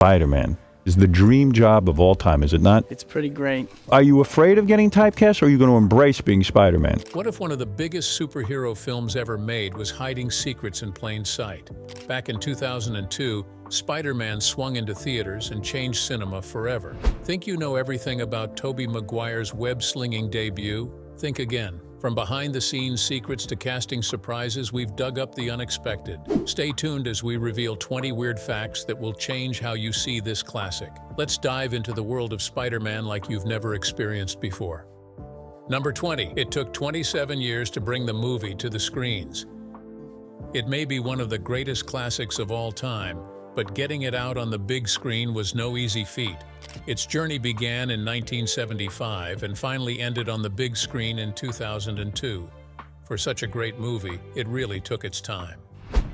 Spider-Man is the dream job of all time, is it not? It's pretty great. Are you afraid of getting typecast, or are you going to embrace being Spider-Man? What if one of the biggest superhero films ever made was hiding secrets in plain sight? Back in 2002, Spider-Man swung into theaters and changed cinema forever. Think you know everything about Tobey Maguire's web-slinging debut? Think again. From behind-the-scenes secrets to casting surprises, we've dug up the unexpected. Stay tuned as we reveal 20 weird facts that will change how you see this classic. Let's dive into the world of Spider-Man like you've never experienced before. Number 20. It took 27 years to bring the movie to the screens. It may be one of the greatest classics of all time, but getting it out on the big screen was no easy feat. Its journey began in 1975 and finally ended on the big screen in 2002. For such a great movie, it really took its time.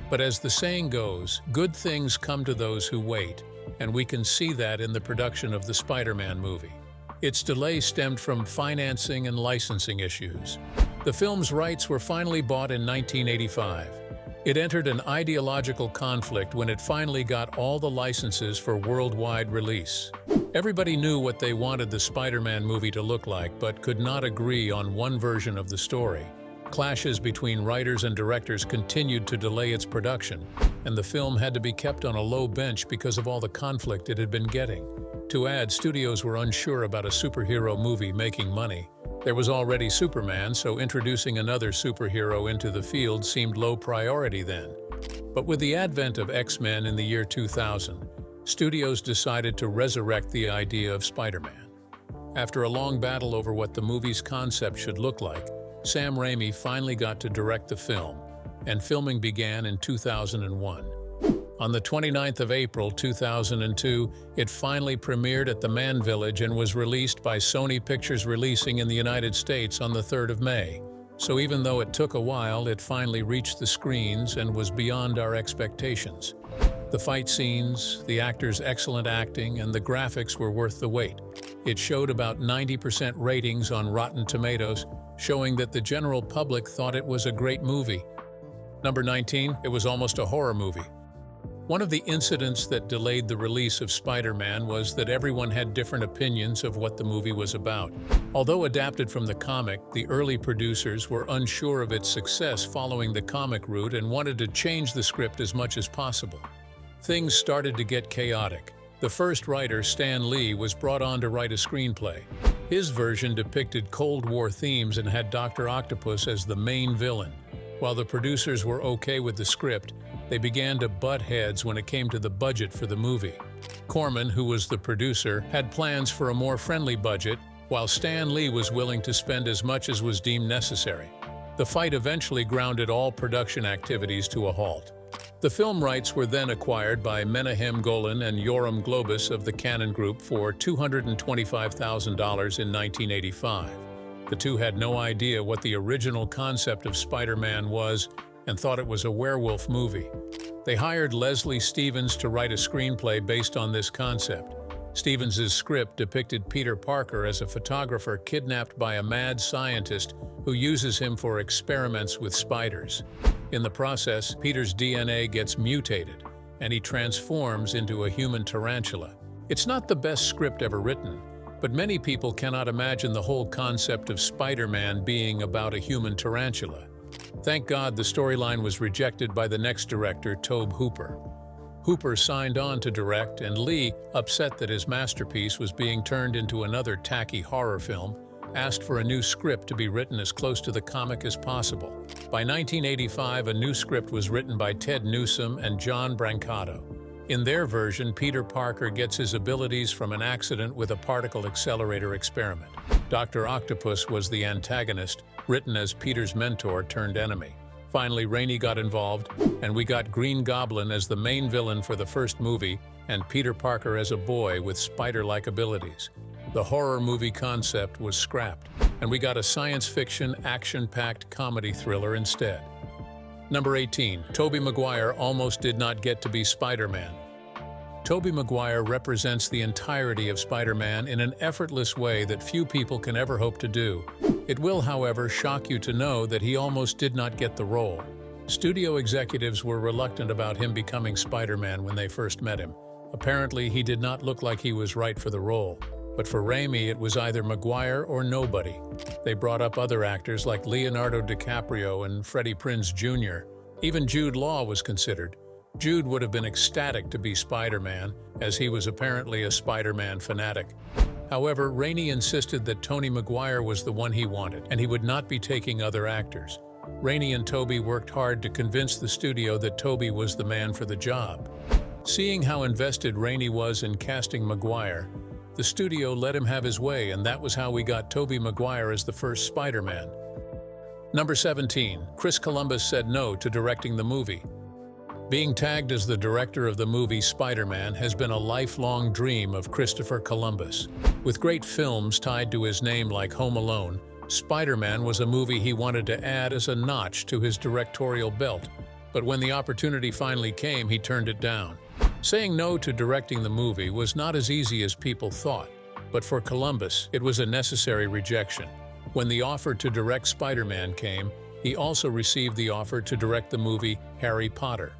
But as the saying goes, good things come to those who wait, and we can see that in the production of the Spider-Man movie. Its delay stemmed from financing and licensing issues. The film's rights were finally bought in 1985. It entered an ideological conflict when it finally got all the licenses for worldwide release. Everybody knew what they wanted the Spider-Man movie to look like, but could not agree on one version of the story. Clashes between writers and directors continued to delay its production, and the film had to be kept on a low bench because of all the conflict it had been getting. To add, studios were unsure about a superhero movie making money. There was already Superman, so introducing another superhero into the field seemed low priority then. But with the advent of X-Men in the year 2000, studios decided to resurrect the idea of Spider-Man. After a long battle over what the movie's concept should look like, Sam Raimi finally got to direct the film, and filming began in 2001. On the 29th of April 2002, it finally premiered at the Man Village and was released by Sony Pictures Releasing in the United States on the 3rd of May. So even though it took a while, it finally reached the screens and was beyond our expectations. The fight scenes, the actors' excellent acting, and the graphics were worth the wait. It showed about 90% ratings on Rotten Tomatoes, showing that the general public thought it was a great movie. Number 19, it was almost a horror movie. One of the incidents that delayed the release of Spider-Man was that everyone had different opinions of what the movie was about. Although adapted from the comic, the early producers were unsure of its success following the comic route and wanted to change the script as much as possible. Things started to get chaotic. The first writer, Stan Lee, was brought on to write a screenplay. His version depicted Cold War themes and had Dr. Octopus as the main villain. While the producers were okay with the script, they began to butt heads when it came to the budget for the movie. Corman, who was the producer, had plans for a more friendly budget, while Stan Lee was willing to spend as much as was deemed necessary. The fight eventually grounded all production activities to a halt. The film rights were then acquired by Menahem Golan and Yoram Globus of the Cannon Group for $225,000 in 1985. The two had no idea what the original concept of Spider-Man was and thought it was a werewolf movie. They hired Leslie Stevens to write a screenplay based on this concept. Stevens' script depicted Peter Parker as a photographer kidnapped by a mad scientist who uses him for experiments with spiders. In the process, Peter's DNA gets mutated, and he transforms into a human tarantula. It's not the best script ever written, but many people cannot imagine the whole concept of Spider-Man being about a human tarantula. Thank God the storyline was rejected by the next director, Tobe Hooper. Hooper signed on to direct, and Lee, upset that his masterpiece was being turned into another tacky horror film, asked for a new script to be written as close to the comic as possible. By 1985, a new script was written by Ted Newsom and John Brancato. In their version, Peter Parker gets his abilities from an accident with a particle accelerator experiment. Dr. Octopus was the antagonist, written as Peter's mentor turned enemy. Finally, Raimi got involved, and we got Green Goblin as the main villain for the first movie, and Peter Parker as a boy with spider-like abilities. The horror movie concept was scrapped, and we got a science fiction, action-packed comedy thriller instead. Number 18. Tobey Maguire almost did not get to be Spider-Man. Tobey Maguire represents the entirety of Spider-Man in an effortless way that few people can ever hope to do. It will, however, shock you to know that he almost did not get the role. Studio executives were reluctant about him becoming Spider-Man when they first met him. Apparently, he did not look like he was right for the role. But for Raimi, it was either Maguire or nobody. They brought up other actors like Leonardo DiCaprio and Freddie Prinze Jr. Even Jude Law was considered. Jude would have been ecstatic to be Spider-Man, as he was apparently a Spider-Man fanatic. However, Raimi insisted that Tobey Maguire was the one he wanted, and he would not be taking other actors. Raimi and Tobey worked hard to convince the studio that Tobey was the man for the job. Seeing how invested Raimi was in casting Maguire, the studio let him have his way, and that was how we got Tobey Maguire as the first Spider-Man. Number 17. Chris Columbus said no to directing the movie. Being tagged as the director of the movie Spider-Man has been a lifelong dream of Christopher Columbus. With great films tied to his name like Home Alone, Spider-Man was a movie he wanted to add as a notch to his directorial belt. But when the opportunity finally came, he turned it down. Saying no to directing the movie was not as easy as people thought, but for Columbus, it was a necessary rejection. When the offer to direct Spider-Man came, he also received the offer to direct the movie Harry Potter.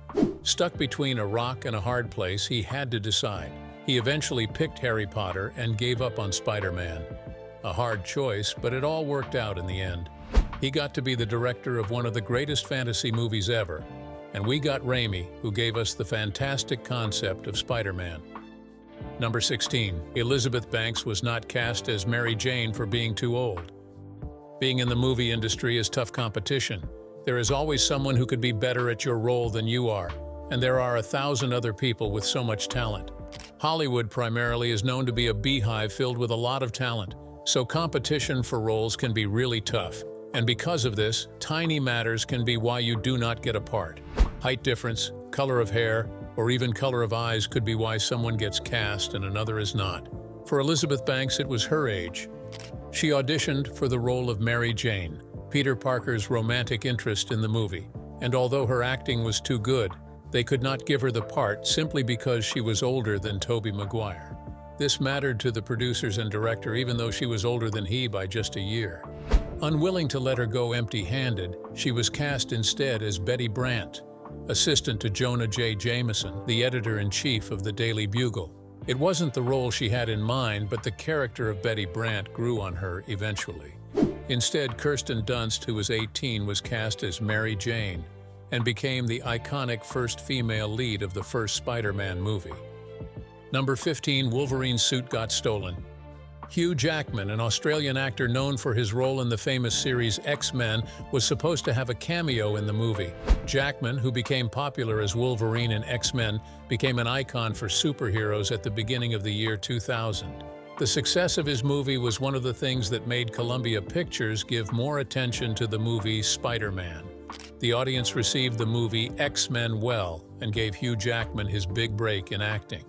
Stuck between a rock and a hard place, he had to decide. He eventually picked Harry Potter and gave up on Spider-Man. A hard choice, but it all worked out in the end. He got to be the director of one of the greatest fantasy movies ever, and we got Raimi, who gave us the fantastic concept of Spider-Man. Number 16. Elizabeth Banks was not cast as Mary Jane for being too old. Being in the movie industry is tough competition. There is always someone who could be better at your role than you are, and there are 1,000 other people with so much talent. Hollywood primarily is known to be a beehive filled with a lot of talent, so competition for roles can be really tough. And because of this, tiny matters can be why you do not get a part. Height difference, color of hair, or even color of eyes could be why someone gets cast and another is not. For Elizabeth Banks, it was her age. She auditioned for the role of Mary Jane, Peter Parker's romantic interest in the movie, and although her acting was too good, they could not give her the part simply because she was older than Tobey Maguire. This mattered to the producers and director even though she was older than he by just a year. Unwilling to let her go empty-handed, she was cast instead as Betty Brant, assistant to Jonah J. Jameson, the editor-in-chief of the Daily Bugle. It wasn't the role she had in mind, but the character of Betty Brant grew on her eventually. Instead, Kirsten Dunst, who was 18, was cast as Mary Jane and became the iconic first female lead of the first Spider-Man movie. Number 15. Wolverine's suit got stolen. Hugh Jackman, an Australian actor known for his role in the famous series X-Men, was supposed to have a cameo in the movie. Jackman, who became popular as Wolverine in X-Men, became an icon for superheroes at the beginning of the year 2000. The success of his movie was one of the things that made Columbia Pictures give more attention to the movie Spider-Man. The audience received the movie X-Men well and gave Hugh Jackman his big break in acting.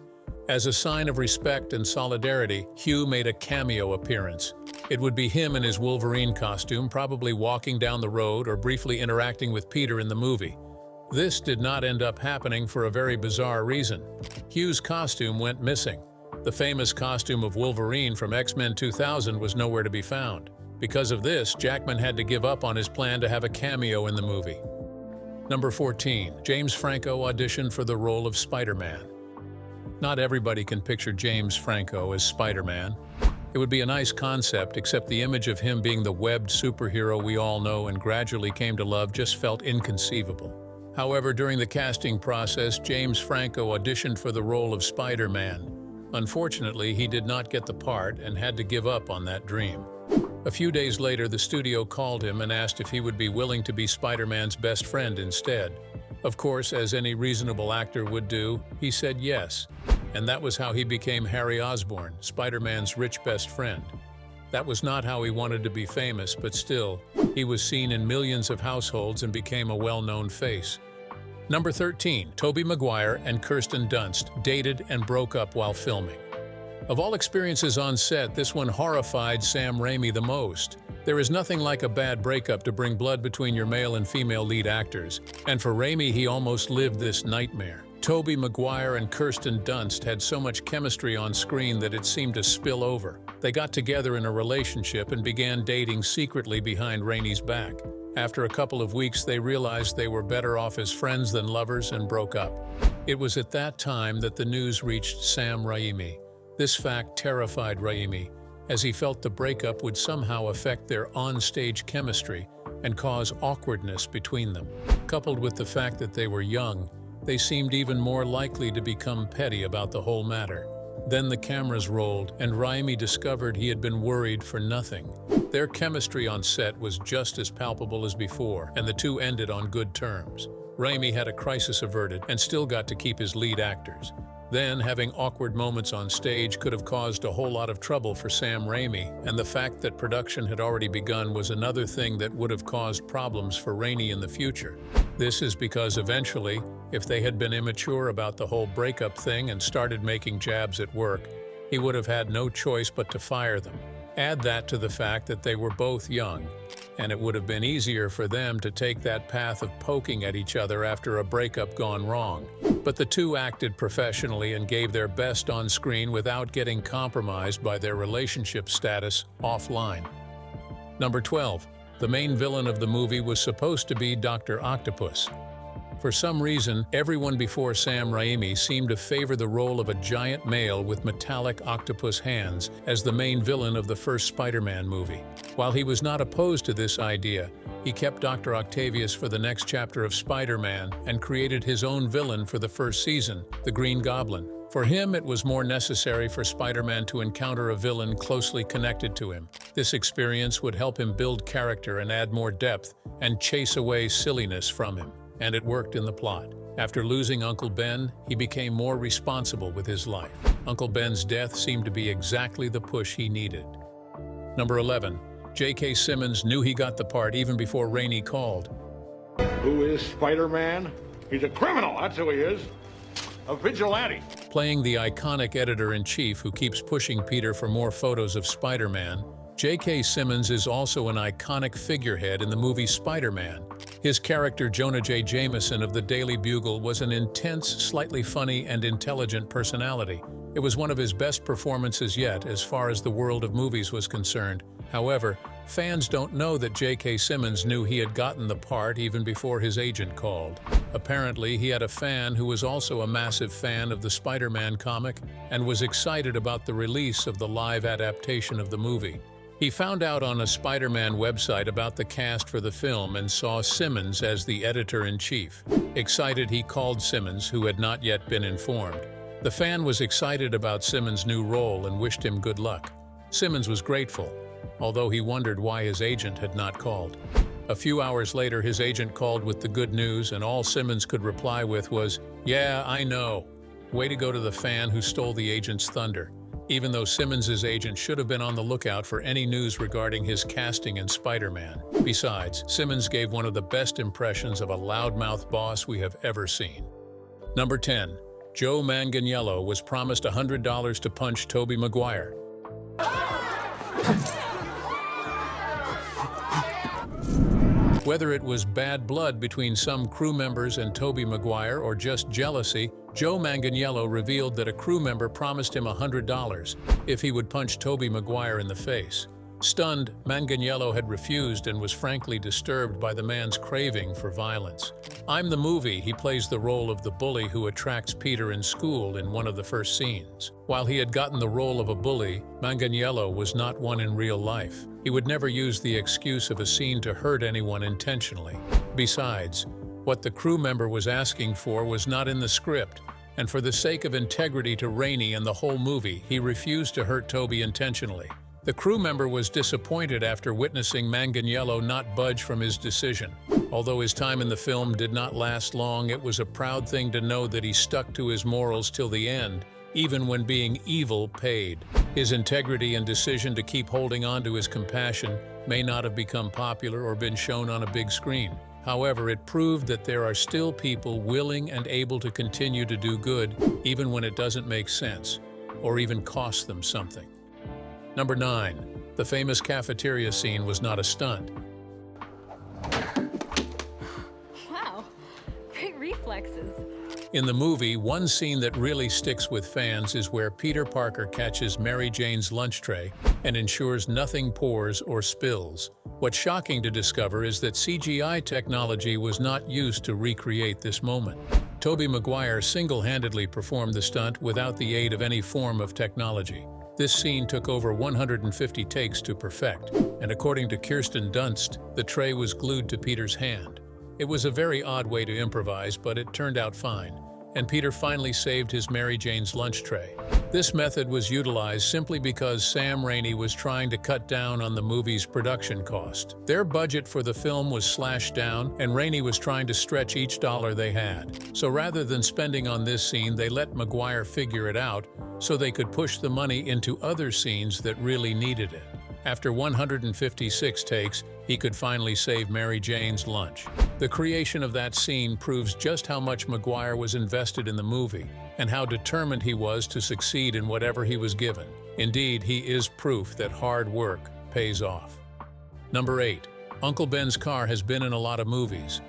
As a sign of respect and solidarity, Hugh made a cameo appearance. It would be him in his Wolverine costume, probably walking down the road or briefly interacting with Peter in the movie. This did not end up happening for a very bizarre reason. Hugh's costume went missing. The famous costume of Wolverine from X-Men 2000 was nowhere to be found. Because of this, Jackman had to give up on his plan to have a cameo in the movie. Number 14. James Franco auditioned for the role of Spider-Man. Not everybody can picture James Franco as Spider-Man. It would be a nice concept, except the image of him being the webbed superhero we all know and gradually came to love just felt inconceivable. However, during the casting process, James Franco auditioned for the role of Spider-Man. Unfortunately, he did not get the part and had to give up on that dream. A few days later, the studio called him and asked if he would be willing to be Spider-Man's best friend instead. Of course, as any reasonable actor would do, he said yes, and that was how he became Harry Osborn, Spider-Man's rich best friend. That was not how he wanted to be famous, but still, he was seen in millions of households and became a well-known face. Number 13. Tobey Maguire and Kirsten Dunst dated and broke up while filming. Of all experiences on set, this one horrified Sam Raimi the most. There is nothing like a bad breakup to bring blood between your male and female lead actors, and for Raimi, he almost lived this nightmare. Tobey Maguire and Kirsten Dunst had so much chemistry on screen that it seemed to spill over. They got together in a relationship and began dating secretly behind Raimi's back. After a couple of weeks, they realized they were better off as friends than lovers and broke up. It was at that time that the news reached Sam Raimi. This fact terrified Raimi, as he felt the breakup would somehow affect their on-stage chemistry and cause awkwardness between them. Coupled with the fact that they were young, they seemed even more likely to become petty about the whole matter. Then the cameras rolled, and Raimi discovered he had been worried for nothing. Their chemistry on set was just as palpable as before, and the two ended on good terms. Raimi had a crisis averted and still got to keep his lead actors. Then, having awkward moments on stage could have caused a whole lot of trouble for Sam Raimi, and the fact that production had already begun was another thing that would have caused problems for Raimi in the future. This is because eventually, if they had been immature about the whole breakup thing and started making jabs at work, he would have had no choice but to fire them. Add that to the fact that they were both young, and it would have been easier for them to take that path of poking at each other after a breakup gone wrong. But the two acted professionally and gave their best on screen without getting compromised by their relationship status offline. Number 12. The main villain of the movie was supposed to be Dr. Octopus. For some reason, everyone before Sam Raimi seemed to favor the role of a giant male with metallic octopus hands as the main villain of the first Spider-Man movie. While he was not opposed to this idea, he kept Dr. Octavius for the next chapter of Spider-Man and created his own villain for the first season, the Green Goblin. For him, it was more necessary for Spider-Man to encounter a villain closely connected to him. This experience would help him build character and add more depth and chase away silliness from him. And it worked in the plot. After losing Uncle Ben, he became more responsible with his life. Uncle Ben's death seemed to be exactly the push he needed. Number 11. J.K. Simmons knew he got the part even before Raimi called. Who is Spider-Man? He's a criminal, that's who he is. A vigilante. Playing the iconic editor-in-chief who keeps pushing Peter for more photos of Spider-Man, J.K. Simmons is also an iconic figurehead in the movie Spider-Man. His character Jonah J. Jameson of the Daily Bugle was an intense, slightly funny, and intelligent personality. It was one of his best performances yet as far as the world of movies was concerned. However, fans don't know that J.K. Simmons knew he had gotten the part even before his agent called. Apparently, he had a fan who was also a massive fan of the Spider-Man comic and was excited about the release of the live adaptation of the movie. He found out on a Spider-Man website about the cast for the film and saw Simmons as the editor-in-chief. Excited, he called Simmons, who had not yet been informed. The fan was excited about Simmons' new role and wished him good luck. Simmons was grateful, although he wondered why his agent had not called. A few hours later, his agent called with the good news, and all Simmons could reply with was, "Yeah, I know." Way to go to the fan who stole the agent's thunder. Even though Simmons' agent should have been on the lookout for any news regarding his casting in Spider-Man. Besides, Simmons gave one of the best impressions of a loudmouth boss we have ever seen. Number 10. Joe Manganiello was promised $100 to punch Tobey Maguire. Whether it was bad blood between some crew members and Tobey Maguire or just jealousy, Joe Manganiello revealed that a crew member promised him $100 if he would punch Tobey Maguire in the face. Stunned, Manganiello had refused and was frankly disturbed by the man's craving for violence. I'm the movie, he plays the role of the bully who attracts Peter in school in one of the first scenes. While he had gotten the role of a bully, Manganiello was not one in real life. He would never use the excuse of a scene to hurt anyone intentionally. Besides, what the crew member was asking for was not in the script, and for the sake of integrity to Raimi and the whole movie, he refused to hurt Tobey intentionally. The crew member was disappointed after witnessing Manganiello not budge from his decision. Although his time in the film did not last long, it was a proud thing to know that he stuck to his morals till the end, even when being evil paid. His integrity and decision to keep holding on to his compassion may not have become popular or been shown on a big screen. However, it proved that there are still people willing and able to continue to do good, even when it doesn't make sense, or even cost them something. Number 9. The famous cafeteria scene was not a stunt. Wow, great reflexes. In the movie, one scene that really sticks with fans is where Peter Parker catches Mary Jane's lunch tray and ensures nothing pours or spills. What's shocking to discover is that CGI technology was not used to recreate this moment. Tobey Maguire single-handedly performed the stunt without the aid of any form of technology. This scene took over 150 takes to perfect, and according to Kirsten Dunst, the tray was glued to Peter's hand. It was a very odd way to improvise, but it turned out fine, and Peter finally saved his Mary Jane's lunch tray. This method was utilized simply because Sam Raimi was trying to cut down on the movie's production cost. Their budget for the film was slashed down, and Raimi was trying to stretch each dollar they had. So rather than spending on this scene, they let Maguire figure it out so they could push the money into other scenes that really needed it. After 156 takes, he could finally save Mary Jane's lunch. The creation of that scene proves just how much Maguire was invested in the movie and how determined he was to succeed in whatever he was given. Indeed, he is proof that hard work pays off. Number 8. Uncle Ben's car has been in a lot of movies.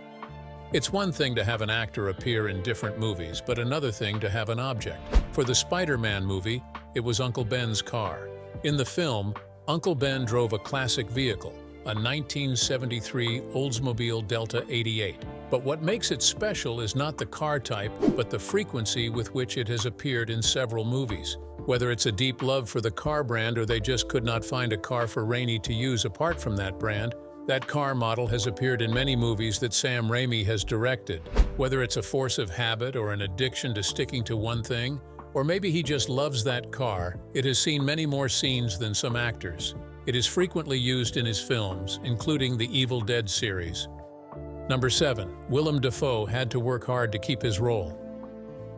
It's one thing to have an actor appear in different movies, but another thing to have an object. For the Spider-Man movie, it was Uncle Ben's car. In the film, Uncle Ben drove a classic vehicle, a 1973 Oldsmobile Delta 88. But what makes it special is not the car type, but the frequency with which it has appeared in several movies. Whether it's a deep love for the car brand or they just could not find a car for Raimi to use apart from that brand, that car model has appeared in many movies that Sam Raimi has directed. Whether it's a force of habit or an addiction to sticking to one thing, or maybe he just loves that car, it has seen many more scenes than some actors. It is frequently used in his films, including the Evil Dead series. Number 7. Willem Dafoe had to work hard to keep his role.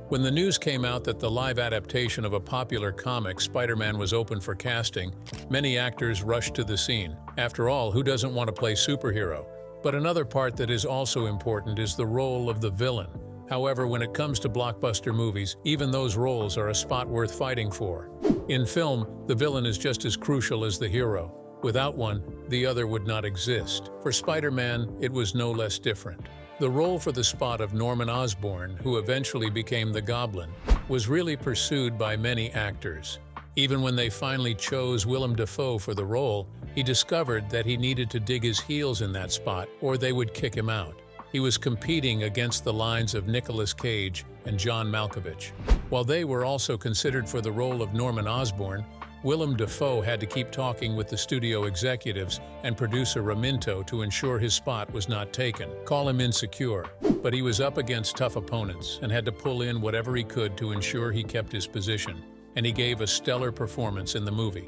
When the news came out that the live adaptation of a popular comic, Spider-Man, was open for casting, many actors rushed to the scene. After all, who doesn't want to play superhero? But another part that is also important is the role of the villain. However, when it comes to blockbuster movies, even those roles are a spot worth fighting for. In film, the villain is just as crucial as the hero. Without one, the other would not exist. For Spider-Man, it was no less different. The role for the spot of Norman Osborn, who eventually became the Goblin, was really pursued by many actors. Even when they finally chose Willem Dafoe for the role, he discovered that he needed to dig his heels in that spot, or they would kick him out. He was competing against the lines of Nicolas Cage and John Malkovich. While they were also considered for the role of Norman Osborn, Willem Dafoe had to keep talking with the studio executives and producer Raminto to ensure his spot was not taken. Call him insecure, but he was up against tough opponents and had to pull in whatever he could to ensure he kept his position, and he gave a stellar performance in the movie.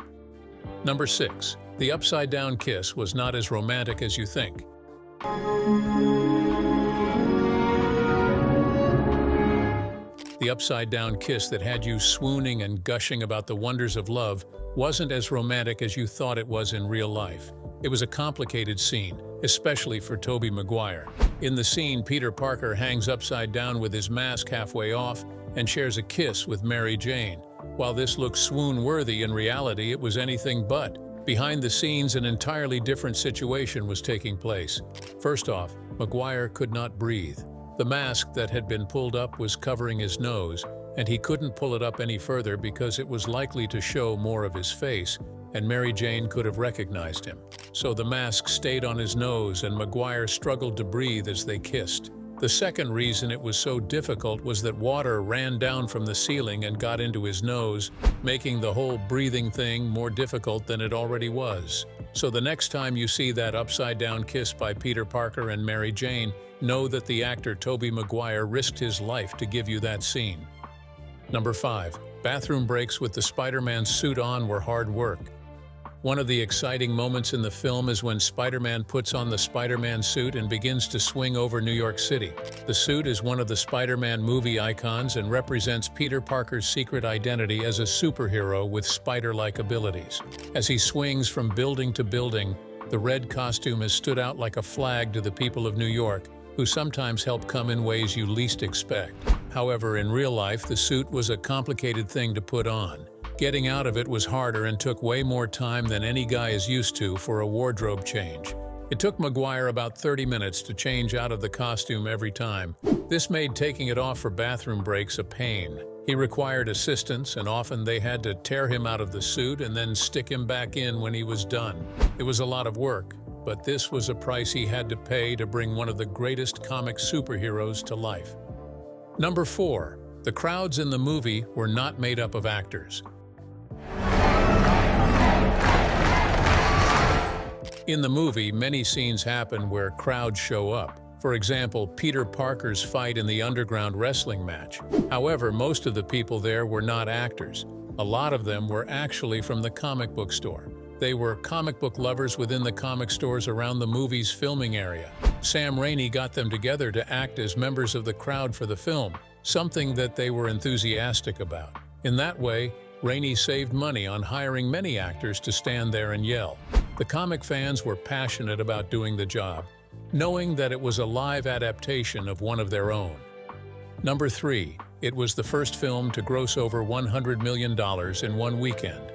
Number 6. The upside-down kiss was not as romantic as you think. The upside-down kiss that had you swooning and gushing about the wonders of love wasn't as romantic as you thought it was in real life. It was a complicated scene, especially for Tobey Maguire. In the scene, Peter Parker hangs upside down with his mask halfway off and shares a kiss with Mary Jane. While this looks swoon-worthy, in reality it was anything but. Behind the scenes, an entirely different situation was taking place. First off, Maguire could not breathe. The mask that had been pulled up was covering his nose, and he couldn't pull it up any further because it was likely to show more of his face, and Mary Jane could have recognized him. So the mask stayed on his nose, and Maguire struggled to breathe as they kissed. The second reason it was so difficult was that water ran down from the ceiling and got into his nose, making the whole breathing thing more difficult than it already was. So the next time you see that upside-down kiss by Peter Parker and Mary Jane, know that the actor Tobey Maguire risked his life to give you that scene. Number 5. Bathroom breaks with the Spider-Man suit on were hard work. One of the exciting moments in the film is when Spider-Man puts on the Spider-Man suit and begins to swing over New York City. The suit is one of the Spider-Man movie icons and represents Peter Parker's secret identity as a superhero with spider-like abilities. As he swings from building to building, the red costume has stood out like a flag to the people of New York, who sometimes help come in ways you least expect. However, in real life, the suit was a complicated thing to put on. Getting out of it was harder and took way more time than any guy is used to for a wardrobe change. It took Maguire about 30 minutes to change out of the costume every time. This made taking it off for bathroom breaks a pain. He required assistance, and often they had to tear him out of the suit and then stick him back in when he was done. It was a lot of work, but this was a price he had to pay to bring one of the greatest comic superheroes to life. Number 4. The crowds in the movie were not made up of actors. In the movie, many scenes happen where crowds show up. For example, Peter Parker's fight in the underground wrestling match. However, most of the people there were not actors. A lot of them were actually from the comic book store. They were comic book lovers within the comic stores around the movie's filming area. Sam Raimi got them together to act as members of the crowd for the film, something that they were enthusiastic about. In that way, Raimi saved money on hiring many actors to stand there and yell. The comic fans were passionate about doing the job, knowing that it was a live adaptation of one of their own. Number 3. It was the first film to gross over $100 million in one weekend.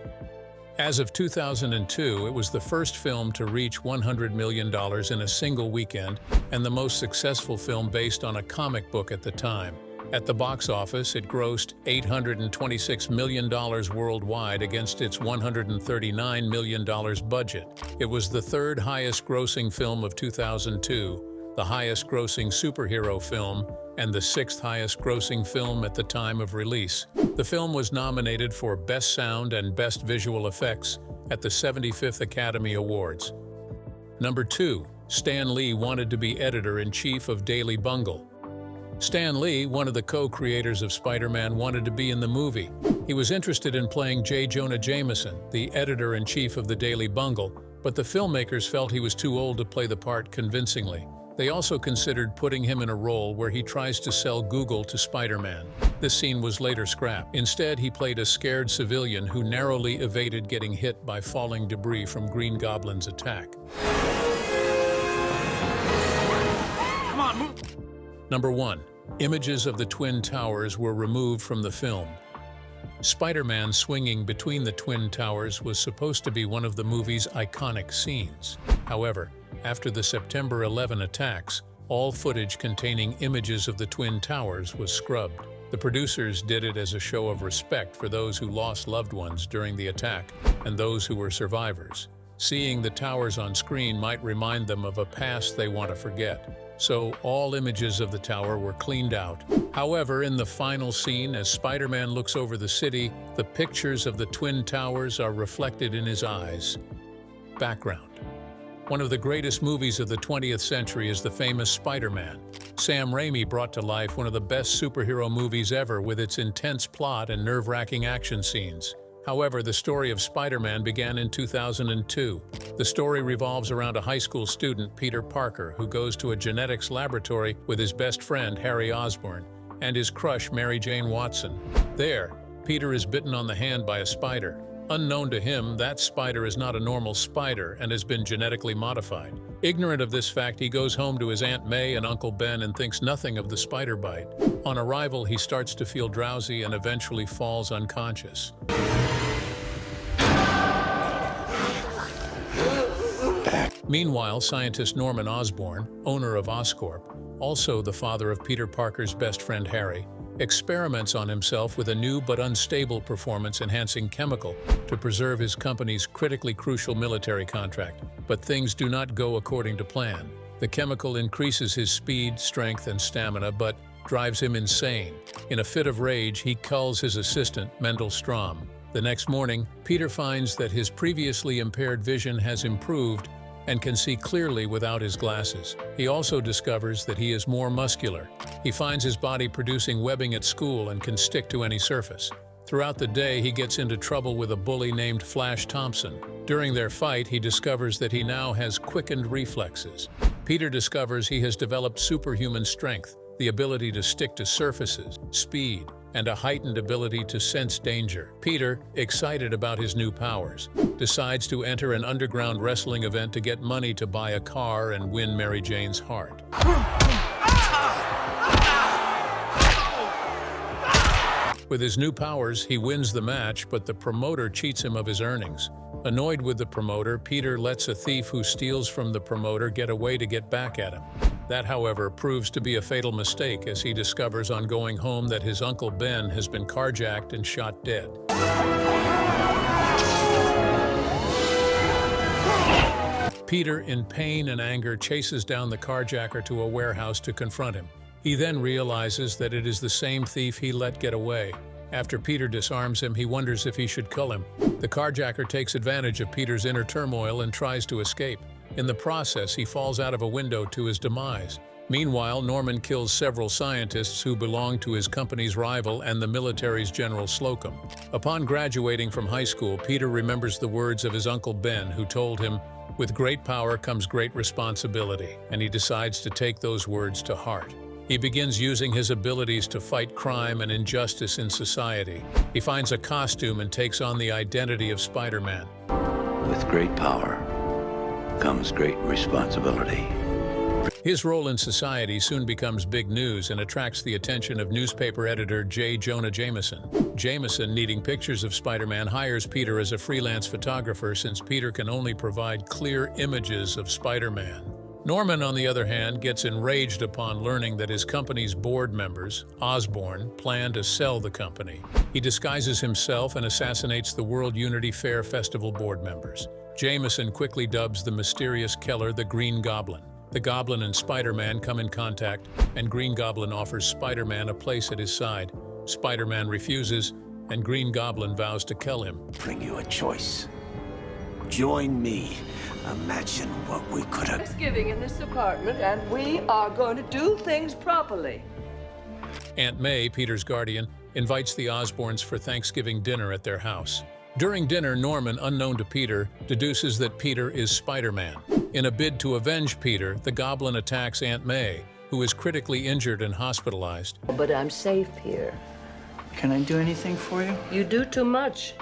As of 2002, it was the first film to reach $100 million in a single weekend and the most successful film based on a comic book at the time. At the box office, it grossed $826 million worldwide against its $139 million budget. It was the third highest grossing film of 2002, the highest grossing superhero film, and the sixth highest grossing film at the time of release. The film was nominated for Best Sound and Best Visual Effects at the 75th Academy Awards. Number 2. Stan Lee wanted to be editor-in-chief of Daily Bungle. Stan Lee, one of the co-creators of Spider-Man, wanted to be in the movie. He was interested in playing J. Jonah Jameson, the editor-in-chief of the Daily Bungle, but the filmmakers felt he was too old to play the part convincingly. They also considered putting him in a role where he tries to sell Google to Spider-Man. This scene was later scrapped. Instead, he played a scared civilian who narrowly evaded getting hit by falling debris from Green Goblin's attack. Come on, move! Number 1. Images of the Twin Towers were removed from the film. Spider-Man swinging between the Twin Towers was supposed to be one of the movie's iconic scenes. However, after the September 11 attacks, all footage containing images of the Twin Towers was scrubbed. The producers did it as a show of respect for those who lost loved ones during the attack and those who were survivors. Seeing the towers on screen might remind them of a past they want to forget. So all images of the tower were cleaned out. However, in the final scene, as Spider-Man looks over the city, the pictures of the Twin Towers are reflected in his eyes. Background. One of the greatest movies of the 20th century is the famous Spider-Man. Sam Raimi brought to life one of the best superhero movies ever with its intense plot and nerve-wracking action scenes. However, the story of Spider-Man began in 2002. The story revolves around a high school student, Peter Parker, who goes to a genetics laboratory with his best friend, Harry Osborn, and his crush, Mary Jane Watson. There, Peter is bitten on the hand by a spider. Unknown to him, that spider is not a normal spider and has been genetically modified. Ignorant of this fact, he goes home to his Aunt May and Uncle Ben and thinks nothing of the spider bite. On arrival, he starts to feel drowsy and eventually falls unconscious. Meanwhile, scientist Norman Osborn, owner of Oscorp, also the father of Peter Parker's best friend Harry, experiments on himself with a new but unstable performance-enhancing chemical to preserve his company's critically crucial military contract. But things do not go according to plan. The chemical increases his speed, strength, and stamina, but drives him insane. In a fit of rage, he culls his assistant, Mendel Strom. The next morning, Peter finds that his previously impaired vision has improved and can see clearly without his glasses. He also discovers that he is more muscular. He finds his body producing webbing at school and can stick to any surface. Throughout the day, he gets into trouble with a bully named Flash Thompson. During their fight, he discovers that he now has quickened reflexes. Peter discovers he has developed superhuman strength, the ability to stick to surfaces, speed, and a heightened ability to sense danger. Peter, excited about his new powers, decides to enter an underground wrestling event to get money to buy a car and win Mary Jane's heart. With his new powers, he wins the match, but the promoter cheats him of his earnings. Annoyed with the promoter, Peter lets a thief who steals from the promoter get away to get back at him. That, however, proves to be a fatal mistake as he discovers on going home that his Uncle Ben has been carjacked and shot dead. Peter, in pain and anger, chases down the carjacker to a warehouse to confront him. He then realizes that it is the same thief he let get away. After Peter disarms him, he wonders if he should kill him. The carjacker takes advantage of Peter's inner turmoil and tries to escape. In the process, he falls out of a window to his demise. Meanwhile, Norman kills several scientists who belong to his company's rival and the military's General Slocum. Upon graduating from high school, Peter remembers the words of his Uncle Ben, who told him, "With great power comes great responsibility," and he decides to take those words to heart. He begins using his abilities to fight crime and injustice in society. He finds a costume and takes on the identity of Spider-Man. With great power comes great responsibility. His role in society soon becomes big news and attracts the attention of newspaper editor J. Jonah Jameson. Jameson, needing pictures of Spider-Man, hires Peter as a freelance photographer since Peter can only provide clear images of Spider-Man. Norman, on the other hand, gets enraged upon learning that his company's board members, Osborn, plan to sell the company. He disguises himself and assassinates the World Unity Fair Festival board members. Jameson quickly dubs the mysterious Keller the Green Goblin. The Goblin and Spider-Man come in contact, and Green Goblin offers Spider-Man a place at his side. Spider-Man refuses, and Green Goblin vows to kill him. Bring you a choice. Join me. Imagine what we could have. Thanksgiving in this apartment, and we are going to do things properly. Aunt May, Peter's guardian, invites the Osborns for Thanksgiving dinner at their house. During dinner, Norman, unknown to Peter, deduces that Peter is Spider-Man. In a bid to avenge Peter, the Goblin attacks Aunt May, who is critically injured and hospitalized. But I'm safe here. Can I do anything for you? You do too much.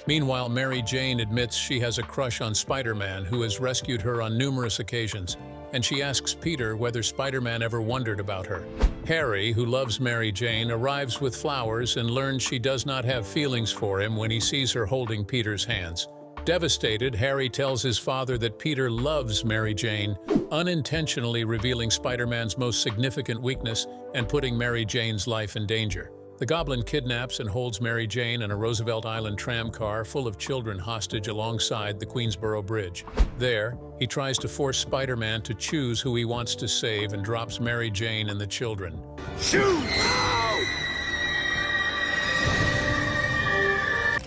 Meanwhile, Mary Jane admits she has a crush on Spider-Man, who has rescued her on numerous occasions, and she asks Peter whether Spider-Man ever wondered about her. Harry, who loves Mary Jane, arrives with flowers and learns she does not have feelings for him when he sees her holding Peter's hands. Devastated, Harry tells his father that Peter loves Mary Jane, unintentionally revealing Spider-Man's most significant weakness and putting Mary Jane's life in danger. The Goblin kidnaps and holds Mary Jane in a Roosevelt Island tram car full of children hostage alongside the Queensboro Bridge. There, he tries to force Spider-Man to choose who he wants to save and drops Mary Jane and the children. Shoot!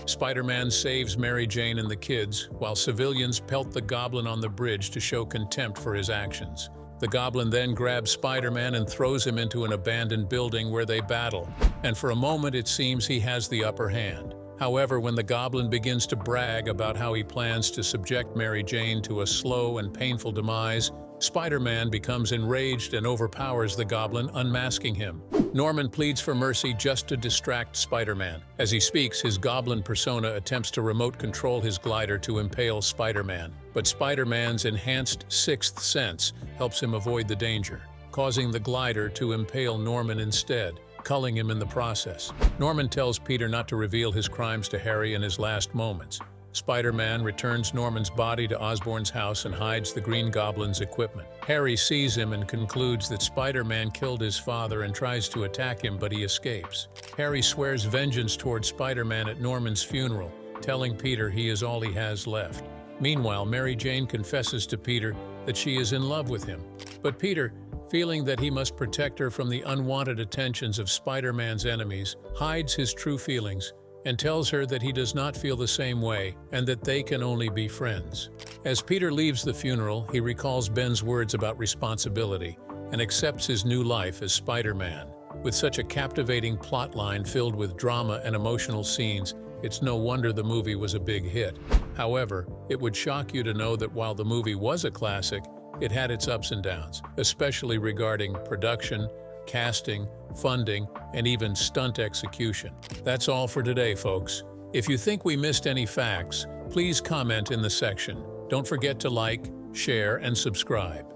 Spider-Man saves Mary Jane and the kids, while civilians pelt the Goblin on the bridge to show contempt for his actions. The Goblin then grabs Spider-Man and throws him into an abandoned building where they battle, and for a moment it seems he has the upper hand. However, when the Goblin begins to brag about how he plans to subject Mary Jane to a slow and painful demise, Spider-Man becomes enraged and overpowers the Goblin, unmasking him. Norman pleads for mercy just to distract Spider-Man. As he speaks, his Goblin persona attempts to remote control his glider to impale Spider-Man, but Spider-Man's enhanced sixth sense helps him avoid the danger, causing the glider to impale Norman instead, culling him in the process. Norman tells Peter not to reveal his crimes to Harry in his last moments. Spider-Man returns Norman's body to Osborn's house and hides the Green Goblin's equipment. Harry sees him and concludes that Spider-Man killed his father and tries to attack him, but he escapes. Harry swears vengeance toward Spider-Man at Norman's funeral, telling Peter he is all he has left. Meanwhile, Mary Jane confesses to Peter that she is in love with him. But Peter, feeling that he must protect her from the unwanted attentions of Spider-Man's enemies, hides his true feelings and tells her that he does not feel the same way and that they can only be friends. As Peter leaves the funeral, he recalls Ben's words about responsibility and accepts his new life as Spider-Man. With such a captivating plotline filled with drama and emotional scenes, it's no wonder the movie was a big hit. However, it would shock you to know that while the movie was a classic, it had its ups and downs, especially regarding production, casting, funding, and even stunt execution. That's all for today, folks. If you think we missed any facts, please comment in the section. Don't forget to like, share, and subscribe.